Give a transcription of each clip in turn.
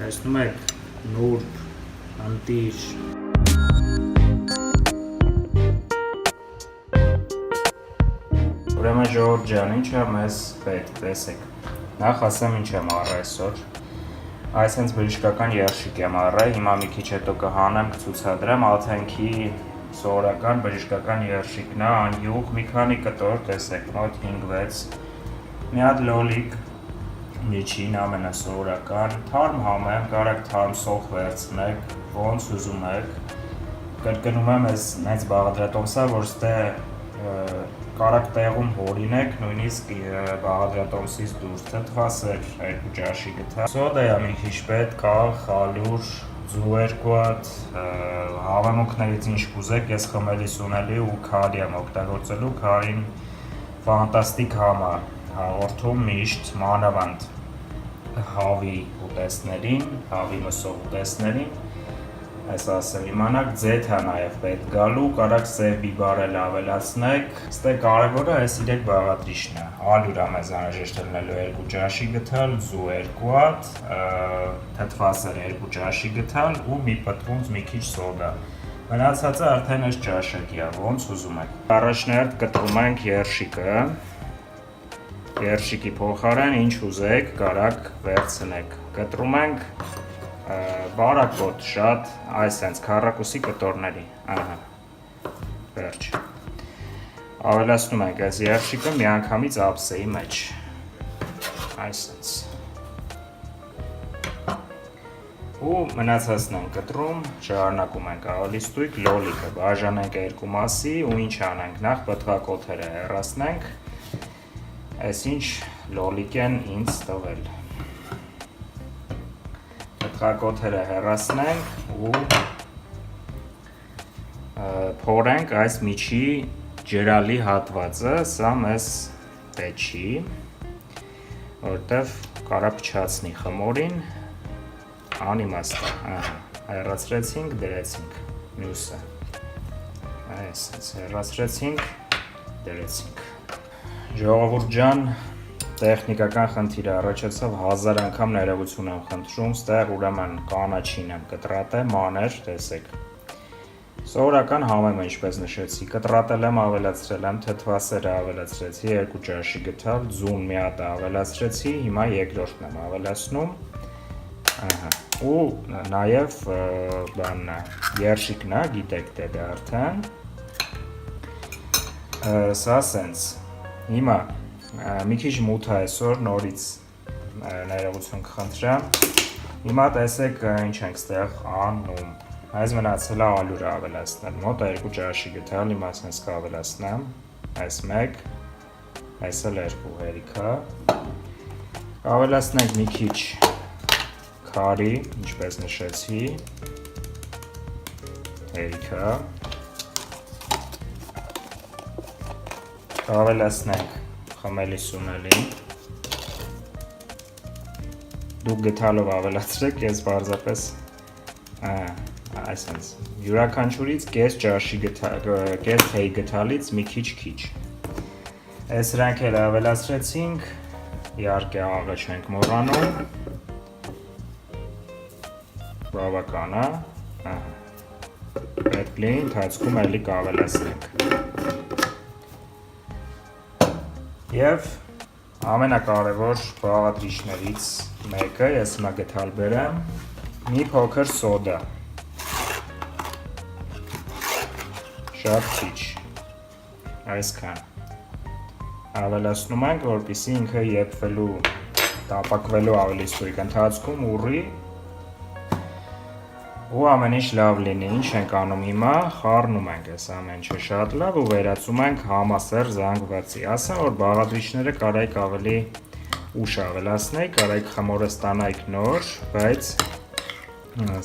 Տեսնում եք նուրբ, ընտիր։ Ուրեմն ժողովուրդ ջան, ինչ է մեզ պետք, տեսեք։ Նախ ասեմ ինչ եմ առել այսօր։ Այս հենց բժշկական երշիկ եմ առել, հիմա մի քիչ հետո կհանեմ, կցուցադրեմ Աթենքի սովորական բժշկական երշիկն է, անյուղ, մի քանի կտոր, տեսեք, մոտ 5-6, մի հատ լոլիկ, միջին ամենասովորական, թարմ համեմ, կարեք թարմ սոխ վերցնեք, ոնց ուզում եք, կրկնում եմ ես նենց բաղադրատոմսա, որ ստե կարակ տեղում հորինեք, նույնիսկ բաղադրատոմսից դուրս, թթվասեր 2 ճաշի գթա, սոդա է մի քիչ պետք, կաղ, խալուր, ձու 2 հատ, հավեմունքներից ինչ կուզեք, ես խմելիս ունելի ու քարի եմ օգտագործելու, քարին ֆանտաստիկ համ է հաղորդում միշտ մանավանդ հավի ուտեստներին, հավի մսող ուտեստներին, այս ասեմ իմանաք, ձեթ է նաև պետք գալու, կարակ սև բիբարել ավելացնեք, ստե կարևորը այս 3 բաղադրիչն է, ալյուր է մեզ անհրաժեշտ լինելու 2 ճաշի գթալ, ձու 2 հատ, թթվասեր 2 ճաշի գթալ ու մի պտղունց մի քիչ սոդա, մնացածը արդեն այս ճաշակի է, ոնց ուզում եք։ Առաջներդ կտրում ենք երշիկը, երշիկի փոխարեն ինչ ուզեք, կարակ վերցնեք, կտրում ենք բարակոտ շատ, այս հենց քառակուսի կտորների, վերջ, ավելացնում ենք այս երշիկը միանգամից ափսեի մեջ, այս հենց, ու մնացածն ենք կտրում, շարունակում ենք ավելի ստույգ, լոլիկը բաժանենք 2 մասի ու ինչ անենք, նախ պտղակոթերը հեռացնենք, այս ինչ լոլիկ են ինձ տվել, պտղակոթերը հեռացնենք ու փորենք այս միջի ջրալի հատվածը, սա մեզ պետք չի, որտև կարա փչացնի խմորին, անիմաստ է, հեռացրեցինք, դրեցինք, մյուսը, այսպես հեռացրեցինք, դրեցինք, ժողովուրդ ջան, տեխնիկական խնդիր առաջացավ, 1000 անգամ ներողություն եմ խնդրում, ստեղ ուրեմն կանաչին եմ կտրատել, մաներ, տեսեք, սովորական համեմ ինչպես նշեցի, կտրատել եմ, ավելացրել եմ, թթվասերը ավելացրեցի, 2 ճաշի գթալ, ձուն մի հատ ավելացրեցի, հիմա երկրորդն եմ ավելացնում, ու նաև բանն է, երշիկն է, գիտեք թե դա արդեն, սա սենց, հիմա մի քիչ մութ է այսօր, նորից ներողություն կխնդրեմ, հիմա տեսեք ինչ ենք ստեղ անում, այս մնացել է ալյուրը ավելացնել, մոտ 2 ճաշի գթալ, հիմա ասենց կավելացնեմ, այս 1, այս էլ 2 հերիքա, ավելացնենք մի քիչ քարի, ինչպես նշեցի, հերիքա, ավելացնենք խմելիս ունելին, դուք գթալով ավելացրեք, ես պարզապես, այսպես, յուրաքանչյուրից կես թեյ գթալից մի քիչ, այս սրանք էլ ավելացրեցինք, իհարկե աղը չենք մոռանում, բավական է, պետք լինի ընթացքում էլի կավելացնենք, և ամենակարևոր բաղադրիչներից մեկը, ես հիմա գթալ բերեմ, մի փոքր սոդա, շատ քիչ, այսքան, ավելացնում ենք, որպեսզի ինքը եփվելու, տապակվելու ավելի ստույգ ընթացքում ուռի, ու ամեն ինչ լավ լինի, ինչ ենք անում հիմա, խառնում ենք այս ամեն ինչը շատ լավ ու վերածում ենք համասեռ զանգվածի, ասեմ, որ բաղադրիչները կարայք ավելի ուշ ավելացնեիք, կարայք խմորը ստանայիք նոր, բայց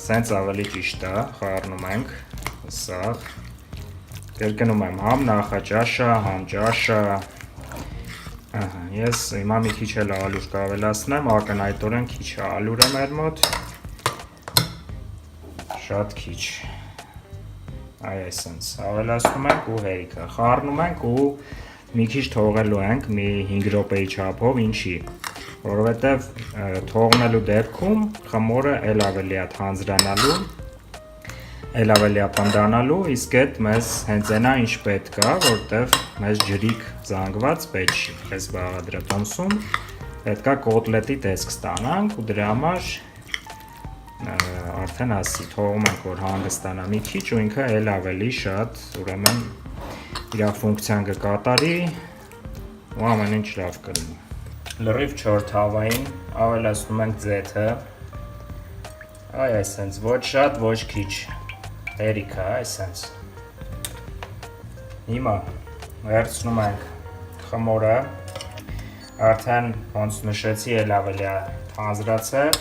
սենց ավելի ճիշտ է, խառնում ենք, սաղ, կրկնում եմ, համ նախաճաշը, համ ճաշը, ես հիմա մի քիչ էլ ալյուր կավելացնեմ, ակնհայտորեն քիչ ալյուր է մեր մոտ, շատ քիչ, այսպես, ավելացնում ենք ու հերիքը, խառնում ենք ու մի քիչ թողելու ենք մի 5 րոպեի չափով, ինչի, որովհետև թողնելու դեպքում խմորը էլ ավելի է թանձրանալու, էլ ավելի է պնդանալու, իսկ այդ մեզ հենց այնա ինչ պետք է, որտեվ մեզ ջրիկ զանգված պետք չի, այս բաղադրատոմսում պետք է կոտլետի տեսք ստանանք ու դրա համար արդեն ասի թողում ենք, որ հանգստանա մի քիչ ու ինքը էլ ավելի շատ ուրեմն իր ֆունկցիան կկատարի ու ամեն ինչ լավ կլինի։ Լրիվ 4 թավային ավելացնում ենք ձեթը, այսենց ոչ շատ, ոչ քիչ, հերիքա, այսենց։ Հիմա վերցնում ենք խմորը, արդեն ոնց նշեցի էլ ավելի թանձրացել,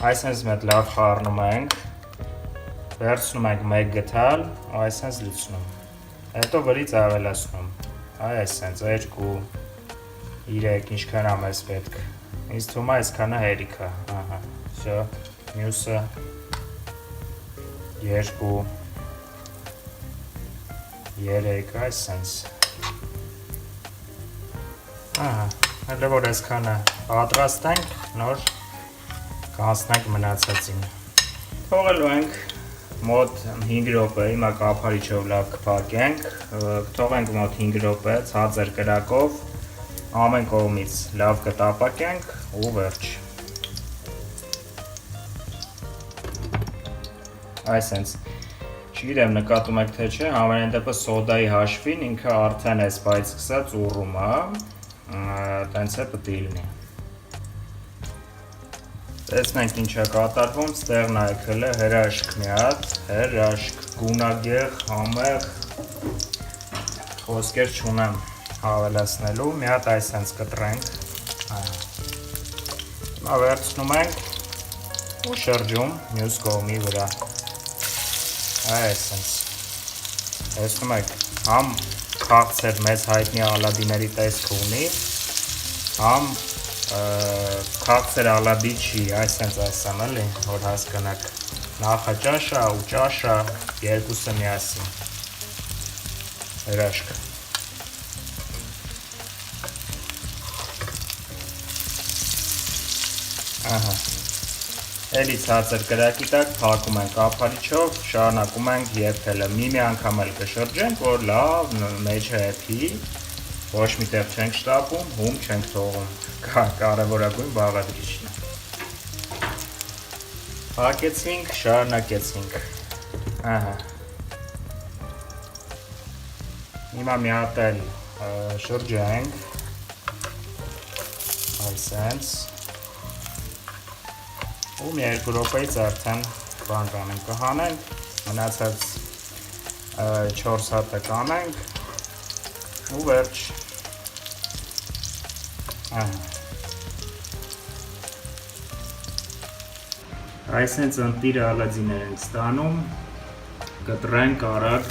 այսենց մետ լավ խառնում ենք, վերցնում ենք մեկ գթալ, այսենց լցնում, հետո վրից ավելացնում, այսենց 2 3 ինչքան է մեզ պետք, ինձ թվում է այսքանը հերիք է, всё, մյուսը 2 3 այսենց, հələ որ այսքանը պատրաստենք, նոր կանցնենք մնացածին, թողելու ենք մոտ 5 րոպե, հիմա կափարիչով լավ կփակենք, կթողենք մոտ 5 րոպե ցածր կրակով, ամեն կողմից լավ կտապակենք ու վերջ։ Այսենց, չգիտեմ նկատում եք թե չէ, ամենայն դեպս սոդայի հաշվին ինքը արդեն էս բայց սկսած ուռում է, տենց է պտի լինի։ Տեսնենք ինչ է կատարվում, ստեղ նայեք հələ հրաշք մի հատ, հրաշք, գունագեղ, համեղ, խոսքեր չունեմ հավելացնելու, մի հատ այսենց կտրենք, հիմա վերցնում ենք ու շրջում մյուս կողմի վրա, այսենց, տեսնում եք, համ քաղցր մեզ հայտնի ալադիների տեսք ունի, համ քաղցր ալադի չի, այսենց ասեմ էլի, որ հասկանաք, նախաճաշա ու ճաշա երկուսը միասին, հրաշք։ Էլի ցածր կրակի տակ փակում ենք ափարիչով, շարունակում ենք եփելը, մի անգամ էլ կշրջենք, որ լավ մեջը եփի, ոչ միտեղ չենք շտապում, հում չենք թողում, կարևորագույն բաղադրիչն է։ Փակեցինք, շարունակեցինք, հիմա մի հատ էլ շրջենք, այսենց, ու մի 2 րոպեից արդեն բան կանենք, կհանենք, մնացած 4 հատը կանենք ու վերջ։ Այսենց ընտիրը ալադիներ ենք ստանում, կտրենք արագ,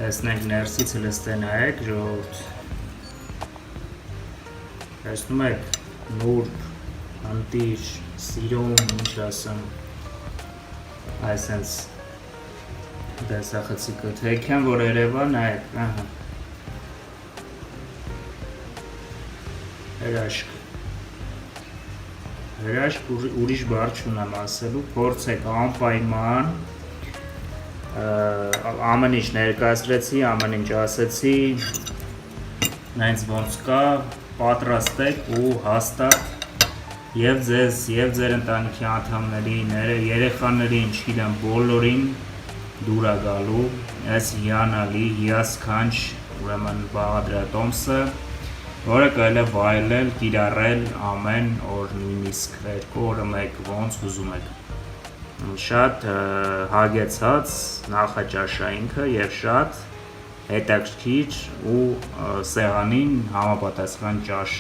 տեսնենք ներսից հլստե նայեք ժողովուրդ, տեսնում եք նուրբ, ընտիր, սիրում, ինչ ասեմ, այսենց դեսախցիկը, թեքեն որ երևա նայեք, հրաշք ուրիշ բառ չունեմ ասելու, փորձեք անպայման, ամեն ինչ ներկայացրեցի, ամեն ինչ ասեցի, նայց ոնց կա, պատրաստեք ու հաստատ և ձեզ, և ձեր ընտանիքի անդամներին, երեխաներին, չգիտեմ, բոլորին դուր է գալու այս հիանալի, հիասքանչ ուրեմն բաղադրատոմսը, որը կարելի է վայելել, կիրառել ամեն օր, նույնիսկ 2 օրը մեկ ոնց ուզում եք։ Շատ հագեցած նախաճաշ է ինքը և շատ հետաքրքիր ու սեղանին համապատասխան ճաշ